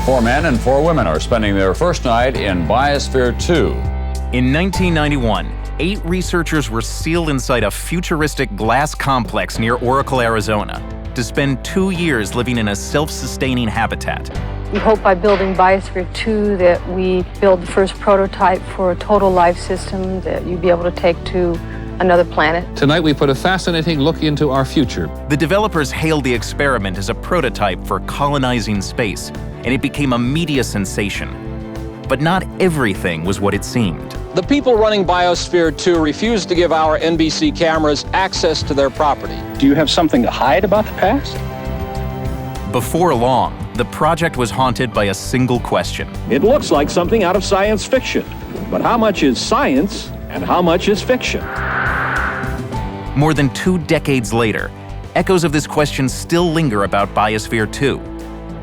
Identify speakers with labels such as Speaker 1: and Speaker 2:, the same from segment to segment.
Speaker 1: 4 men and 4 women are spending their first night in Biosphere 2.
Speaker 2: In 1991, 8 researchers were sealed inside a futuristic glass complex near Oracle, Arizona, to spend 2 years living in a self-sustaining habitat.
Speaker 3: We hope by building Biosphere 2 that we build the first prototype for a total life system that you'd be able to take to another planet.
Speaker 4: Tonight we put a fascinating look into our future.
Speaker 2: The developers hailed the experiment as a prototype for colonizing space, and it became a media sensation. But not everything was what it seemed.
Speaker 5: The people running Biosphere 2 refused to give our NBC cameras access to their property.
Speaker 6: Do you have something to hide about the past?
Speaker 2: Before long, the project was haunted by a single question.
Speaker 7: It looks like something out of science fiction, but how much is science and how much is fiction?
Speaker 2: More than 2 decades later, echoes of this question still linger about Biosphere 2.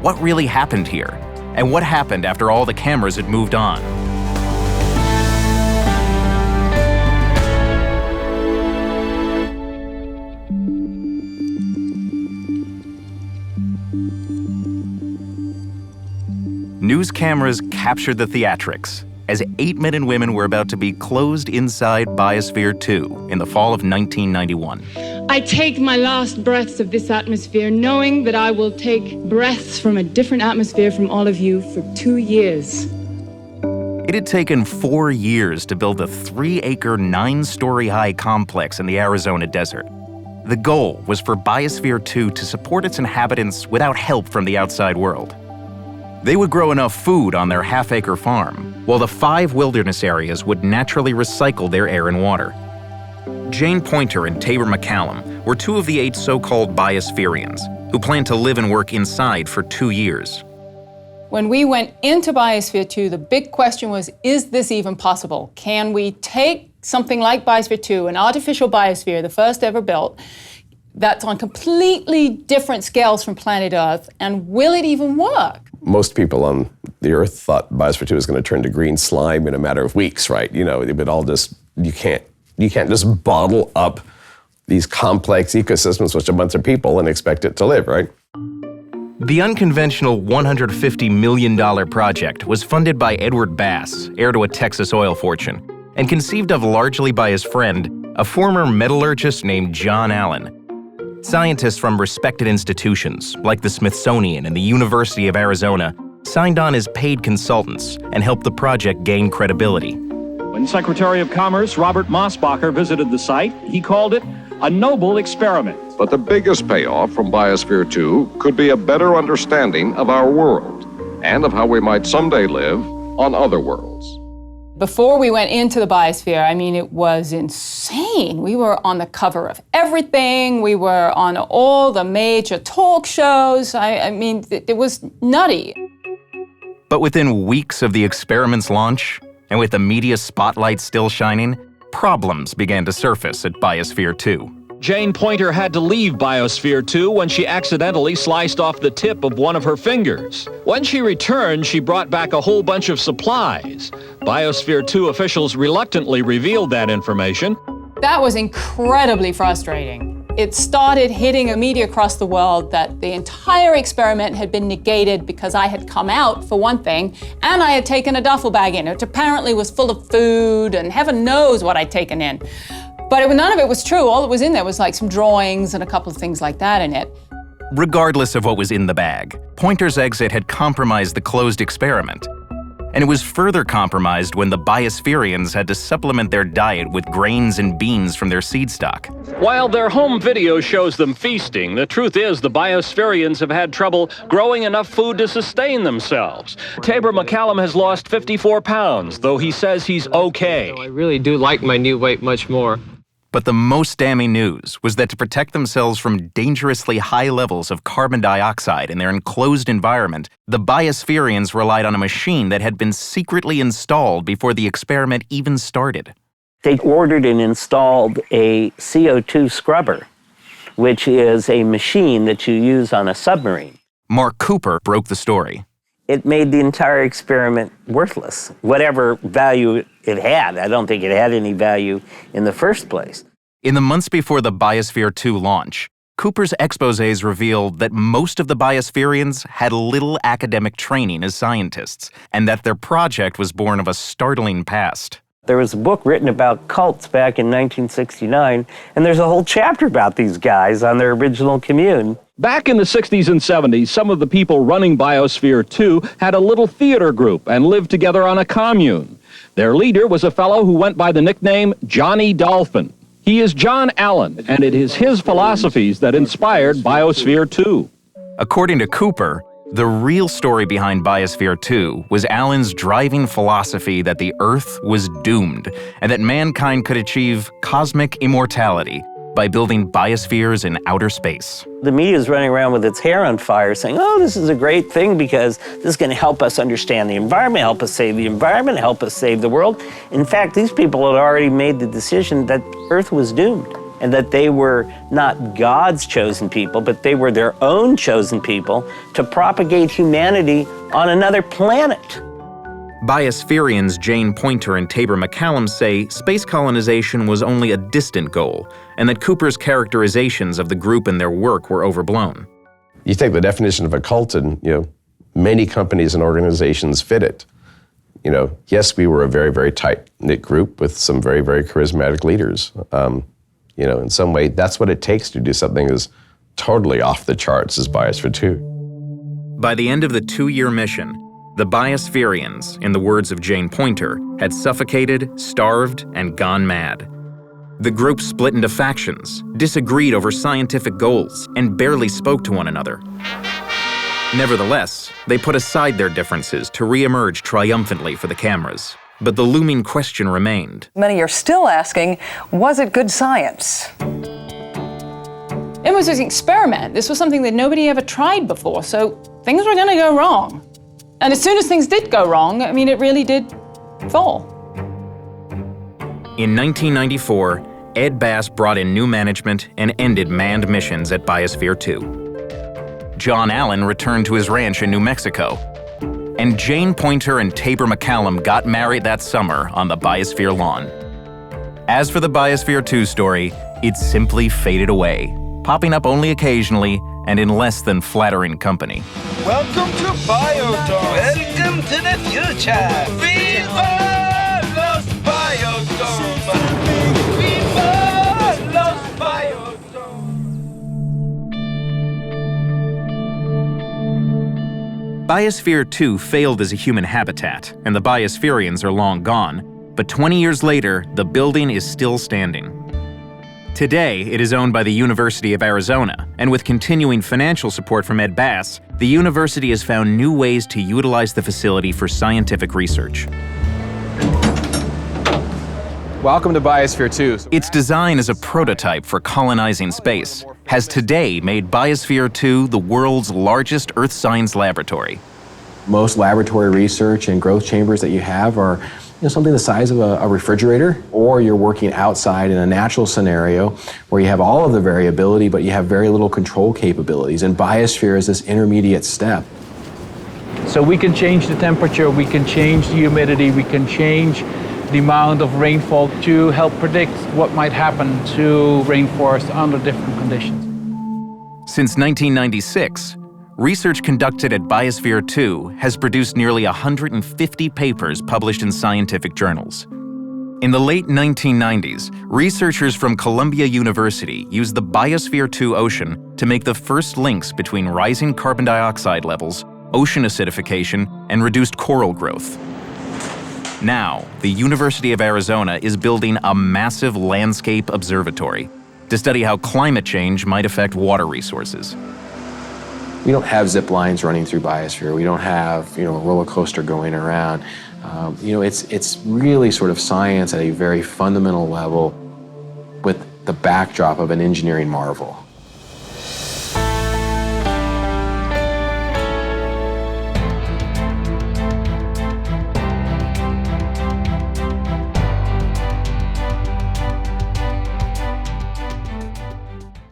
Speaker 2: What really happened here? And what happened after all the cameras had moved on? News cameras captured the theatrics as 8 men and women were about to be closed inside Biosphere 2 in the fall of 1991.
Speaker 8: I take my last breaths of this atmosphere, knowing that I will take breaths from a different atmosphere from all of you for 2 years.
Speaker 2: It had taken 4 years to build a 3-acre, 9-story-high complex in the Arizona desert. The goal was for Biosphere 2 to support its inhabitants without help from the outside world. They would grow enough food on their half-acre farm, while the 5 wilderness areas would naturally recycle their air and water. Jane Pointer and Tabor McCallum were 2 of the 8 so-called Biosphereans who planned to live and work inside for 2 years.
Speaker 9: When we went into Biosphere 2, the big question was, is this even possible? Can we take something like Biosphere 2, an artificial biosphere, the first ever built, that's on completely different scales from planet Earth, and will it even work?
Speaker 10: Most people on the Earth thought Biosphere 2 was going to turn to green slime in a matter of weeks, right? You know, it would all just, you can't just bottle up these complex ecosystems with a bunch of people and expect it to live, right?
Speaker 2: The unconventional $150 million project was funded by Edward Bass, heir to a Texas oil fortune, and conceived of largely by his friend, a former metallurgist named John Allen. Scientists from respected institutions, like the Smithsonian and the University of Arizona, signed on as paid consultants and helped the project gain credibility.
Speaker 7: When Secretary of Commerce Robert Mosbacher visited the site, he called it a noble experiment.
Speaker 11: But the biggest payoff from Biosphere 2 could be a better understanding of our world and of how we might someday live on other worlds.
Speaker 9: Before we went into the Biosphere, I mean, it was insane. We were on the cover of everything. We were on all the major talk shows. I mean, it was nutty.
Speaker 2: But within weeks of the experiment's launch, and with the media spotlight still shining, problems began to surface at Biosphere 2.
Speaker 5: Jane Pointer had to leave Biosphere 2 when she accidentally sliced off the tip of one of her fingers. When she returned, she brought back a whole bunch of supplies. Biosphere 2 officials reluctantly revealed that information.
Speaker 9: That was incredibly frustrating. It started hitting a media across the world that the entire experiment had been negated because I had come out, for one thing, and I had taken a duffel bag in. It apparently was full of food, and heaven knows what I'd taken in. But none of it was true. All that was in there was like some drawings and a couple of things like that in it.
Speaker 2: Regardless of what was in the bag, Pointer's exit had compromised the closed experiment. And it was further compromised when the Biosphereans had to supplement their diet with grains and beans from their seed stock.
Speaker 5: While their home video shows them feasting, the truth is the Biosphereans have had trouble growing enough food to sustain themselves. Tabor McCallum has lost 54 pounds, though he says he's okay.
Speaker 12: I really do like my new weight much more.
Speaker 2: But the most damning news was that to protect themselves from dangerously high levels of carbon dioxide in their enclosed environment, the Biosphereans relied on a machine that had been secretly installed before the experiment even started.
Speaker 13: They ordered and installed a CO2 scrubber, which is a machine that you use on a submarine.
Speaker 2: Mark Cooper broke the story.
Speaker 13: It made the entire experiment worthless, whatever value it had. I don't think it had any value in the first place.
Speaker 2: In the months before the Biosphere 2 launch, Cooper's exposés revealed that most of the Biospherians had little academic training as scientists, and that their project was born of a startling past.
Speaker 13: There was a book written about cults back in 1969, and there's a whole chapter about these guys on their original commune.
Speaker 5: Back in the 60s and 70s, some of the people running Biosphere 2 had a little theater group and lived together on a commune. Their leader was a fellow who went by the nickname Johnny Dolphin. He is John Allen, and it is his philosophies that inspired Biosphere 2.
Speaker 2: According to Cooper, the real story behind Biosphere 2 was Allen's driving philosophy that the Earth was doomed and that mankind could achieve cosmic immortality by building biospheres in outer space.
Speaker 13: The media is running around with its hair on fire saying, oh, this is a great thing because this is going to help us understand the environment, help us save the environment, help us save the world. In fact, these people had already made the decision that Earth was doomed and that they were not God's chosen people, but they were their own chosen people to propagate humanity on another planet.
Speaker 2: Biospherians Jane Poynter and Tabor McCallum say space colonization was only a distant goal, and that Cooper's characterizations of the group and their work were overblown.
Speaker 10: You take the definition of a cult and, many companies and organizations fit it. Yes, we were a very, very tight-knit group with some very, very charismatic leaders. In some way, that's what it takes to do something as totally off the charts as Biosphere 2.
Speaker 2: By the end of the 2-year mission, the Biospherians, in the words of Jane Poynter, had suffocated, starved, and gone mad. The group split into factions, disagreed over scientific goals, and barely spoke to one another. Nevertheless, they put aside their differences to re-emerge triumphantly for the cameras. But the looming question remained.
Speaker 14: Many are still asking, was it good science?
Speaker 9: It was an experiment. This was something that nobody ever tried before, so things were going to go wrong. And as soon as things did go wrong, it really did fall.
Speaker 2: In 1994, Ed Bass brought in new management and ended manned missions at Biosphere 2. John Allen returned to his ranch in New Mexico. And Jane Poynter and Tabor McCallum got married that summer on the Biosphere lawn. As for the Biosphere 2 story, it simply faded away, popping up only occasionally and in less than flattering company.
Speaker 15: Welcome to Biodome. Welcome to the future. Viva los Biodome. Viva los Biodome.
Speaker 2: Biosphere 2 failed as a human habitat, and the Biospherians are long gone, but 20 years later, the building is still standing. Today, it is owned by the University of Arizona, and with continuing financial support from Ed Bass, the university has found new ways to utilize the facility for scientific research.
Speaker 16: Welcome to Biosphere 2.
Speaker 2: Its design as a prototype for colonizing space has today made Biosphere 2 the world's largest earth science laboratory.
Speaker 16: Most laboratory research and growth chambers that you have are something the size of a refrigerator, or you're working outside in a natural scenario where you have all of the variability, but you have very little control capabilities. And Biosphere is this intermediate step.
Speaker 17: So we can change the temperature, we can change the humidity, we can change the amount of rainfall to help predict what might happen to rainforest under different conditions.
Speaker 2: Since 1996, research conducted at Biosphere 2 has produced nearly 150 papers published in scientific journals. In the late 1990s, researchers from Columbia University used the Biosphere 2 ocean to make the first links between rising carbon dioxide levels, ocean acidification, and reduced coral growth. Now, the University of Arizona is building a massive landscape observatory to study how climate change might affect water resources.
Speaker 16: We don't have zip lines running through Biosphere. We don't have, a roller coaster going around. It's really sort of science at a very fundamental level with the backdrop of an engineering marvel.